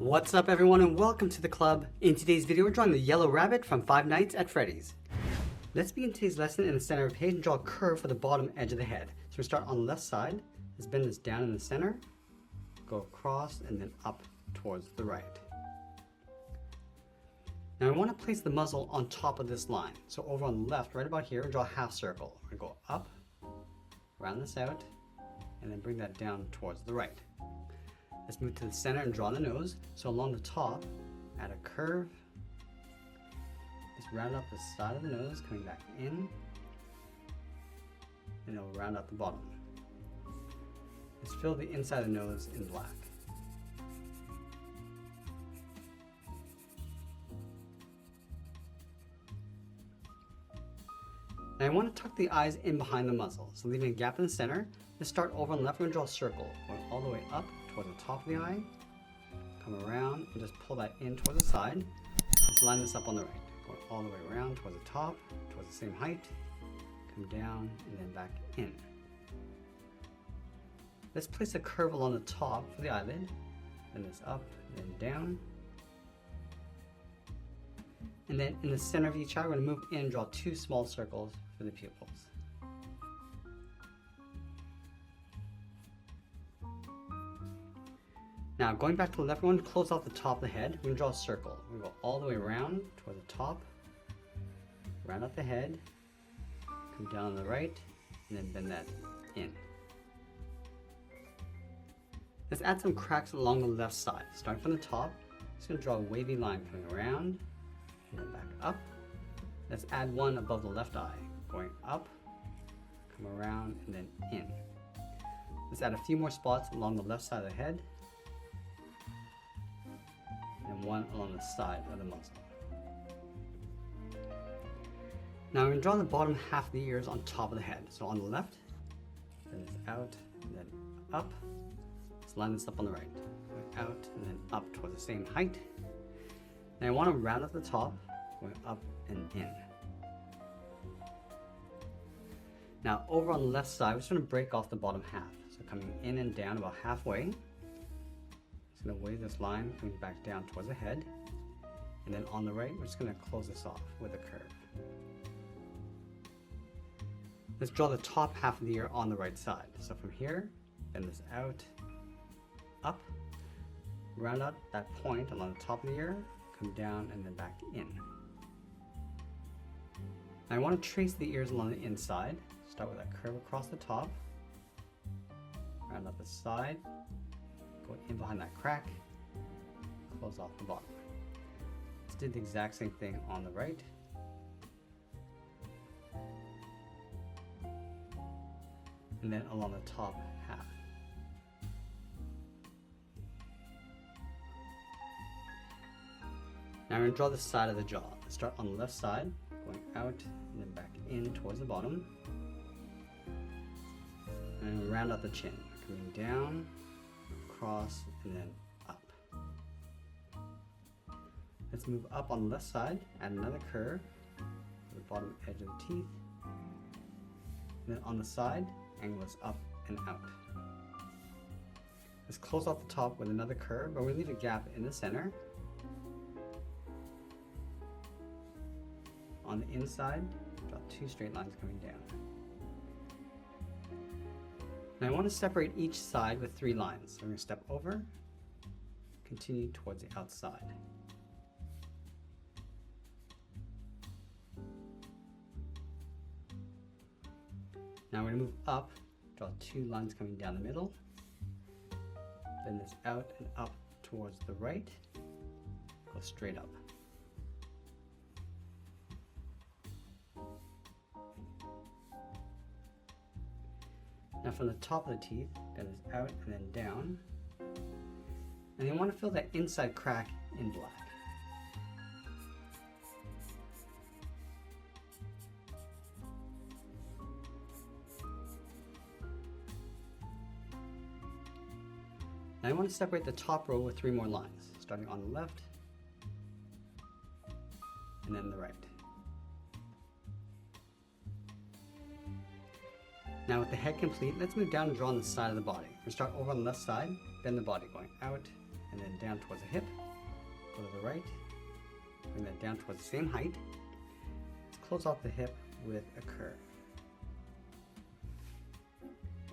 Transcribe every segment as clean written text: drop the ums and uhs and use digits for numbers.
What's up everyone and welcome to the club. In today's video we're drawing the yellow rabbit from Five Nights at Freddy's. Let's begin today's lesson in the center of the page and draw a curve for the bottom edge of the head. So we start on the left side, let's bend this down in the center, go across and then up towards the right. Now we want to place the muzzle on top of this line. So over on the left, right about here, draw a half circle. We're going to go up, round this out, and then bring that down towards the right. Let's move to the center and draw the nose. So along the top, add a curve. Just round up the side of the nose, coming back in, and it'll round out the bottom. Let's fill the inside of the nose in black. Now I want to tuck the eyes in behind the muzzle, so leaving a gap in the center. Let's start over on the left, we're going to draw a circle, going all the way up toward the top of the eye, come around and just pull that in towards the side. Let's line this up on the right, going all the way around towards the top, towards the same height, come down and then back in. Let's place a curve along the top for the eyelid, then this up and then down. And then in the center of each eye, we're going to move in and draw two small circles for the pupils. Now going back to the left, we want to close off the top of the head. We're going to draw a circle. We're going to go all the way around toward the top, round out the head, come down on the right, and then bend that in. Let's add some cracks along the left side. Starting from the top, just going to draw a wavy line coming around, and then back up. Let's add one above the left eye, going up, come around, and then in. Let's add a few more spots along the left side of the head, and one along the side of the muzzle. Now we're going to draw the bottom half of the ears on top of the head. So on the left, then it's out, and then up. Let's line this up on the right, going out and then up towards the same height. Now I want to round at the top, going up and in. Now over on the left side, we're just going to break off the bottom half. So coming in and down about halfway. Just going to wave this line coming back down towards the head. And then on the right, we're just going to close this off with a curve. Let's draw the top half of the ear on the right side. So from here, bend this out, up, round out that point along the top of the ear, come down and then back in. Now I want to trace the ears along the inside. Start with that curve across the top, round out the side, go in behind that crack, close off the bottom. Let's do the exact same thing on the right. And then along the top half. Now we're going to draw the side of the jaw. Let's start on the left side, going out and then back in towards the bottom. And round out the chin, coming down, across, and then up. Let's move up on the left side, add another curve to the bottom edge of the teeth. And then on the side, angle this up and out. Let's close off the top with another curve, but we leave a gap in the center. On the inside, draw two straight lines coming down. Now I want to separate each side with three lines. So we're going to step over, continue towards the outside. Now we're going to move up, draw two lines coming down the middle, bend this out and up towards the right, go straight up. Now from the top of the teeth, bend this out and then down. And you want to fill that inside crack in black. Now I want to separate the top row with three more lines, starting on the left and then the right. Now with the head complete, let's move down and draw on the side of the body. We'll start over on the left side, bend the body going out and then down towards the hip. Go to the right, bring that down towards the same height. Let's close off the hip with a curve.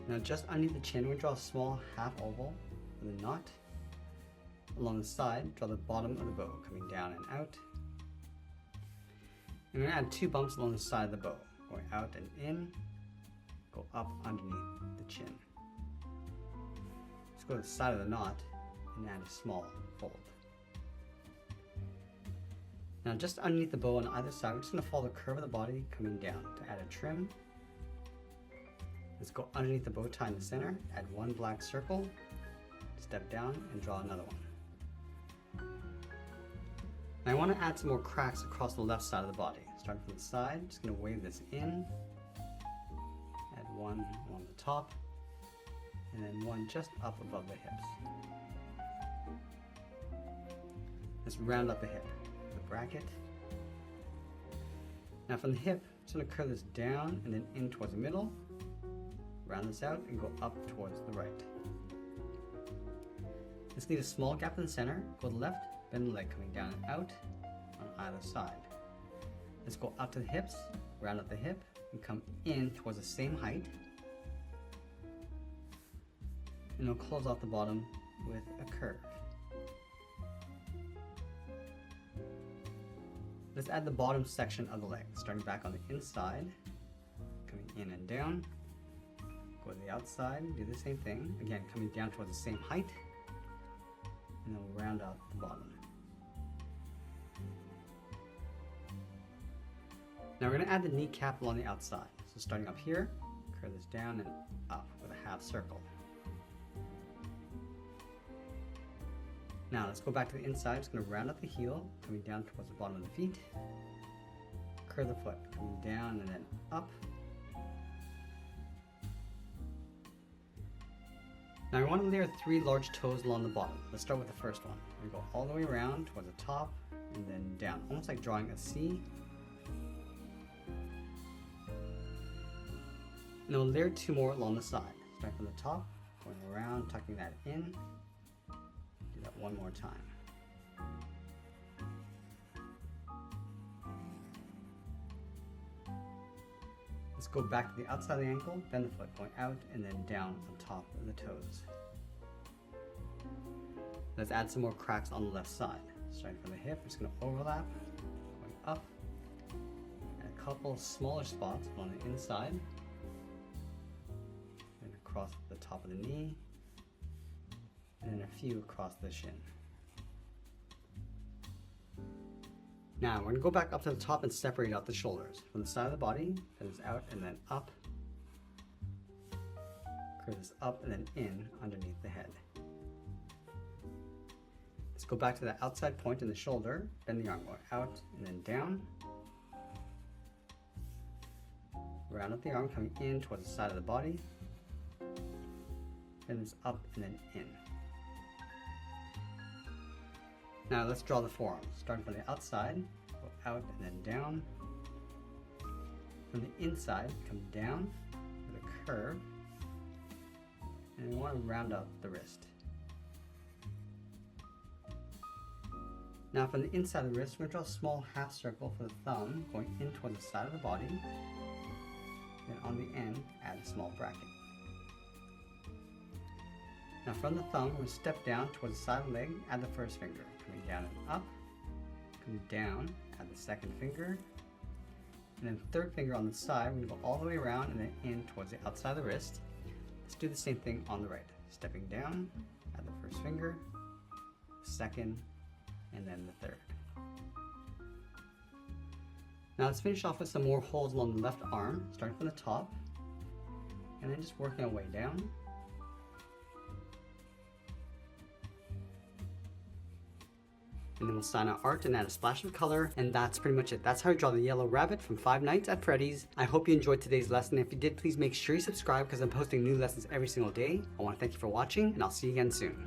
Now just underneath the chin, we draw a small half oval with a knot. Along the side, draw the bottom of the bow, coming down and out. And we're going to add 2 bumps along the side of the bow, going out and in, go up underneath the chin. Let's go to the side of the knot and add a small fold. Now just underneath the bow on either side, we're just going to follow the curve of the body coming down to add a trim. Let's go underneath the bow tie in the center, add 1 black circle, step down and draw another one. Now I want to add some more cracks across the left side of the body. Starting from the side, just going to wave this in, add 1 along the top, and then 1 just up above the hips. Let's round up the hip with a bracket. Now from the hip, I'm just going to curve this down and then in towards the middle, round this out and go up towards the right. Let's leave a small gap in the center, go to the left, bend the leg coming down and out on either side. Let's go up to the hips, round up the hip, and come in towards the same height. And we'll close off the bottom with a curve. Let's add the bottom section of the leg, starting back on the inside, coming in and down. Go to the outside, do the same thing, again coming down towards the same height, and then we'll round out the bottom. Now we're going to add the kneecap along the outside. So starting up here, curve this down and up with a half circle. Now let's go back to the inside. I'm just going to round up the heel, coming down towards the bottom of the feet. Curve the foot, coming down and then up. Now we want to layer 3 large toes along the bottom. Let's start with the first one. We go all the way around towards the top and then down, almost like drawing a C. And then we'll layer 2 more along the side. Start from the top, going around, tucking that in. Do that 1 more time. Let's go back to the outside of the ankle, bend the foot, going out and then down on top of the toes. Let's add some more cracks on the left side. Starting from the hip, we're just going to overlap, going up, and a couple smaller spots on the inside. Across the top of the knee, and then a few across the shin. Now we're going to go back up to the top and separate out the shoulders. From the side of the body, bend this out and then up. Curve this up and then in underneath the head. Let's go back to the outside point in the shoulder, bend the arm going out and then down. Round up the arm coming in towards the side of the body. Bend this up and then in. Now let's draw the forearms. Starting from the outside, go out and then down. From the inside, come down with a curve. And we want to round up the wrist. Now from the inside of the wrist, we're going to draw a small half circle for the thumb, going in towards the side of the body. Then on the end, add a small bracket. Now from the thumb, we'll step down towards the side of the leg, add the first finger, coming down and up, come down, add the second finger, and then third finger on the side. We're going to go all the way around and then in towards the outside of the wrist. Let's do the same thing on the right. Stepping down, add the first finger, second, and then the third. Now let's finish off with some more holes along the left arm, starting from the top, and then just working our way down. And then we'll sign our art and add a splash of color, and that's pretty much it. That's how I draw the yellow rabbit from Five Nights at Freddy's. I hope you enjoyed today's lesson. If you did, please make sure you subscribe because I'm posting new lessons every single day. I want to thank you for watching, and I'll see you again soon.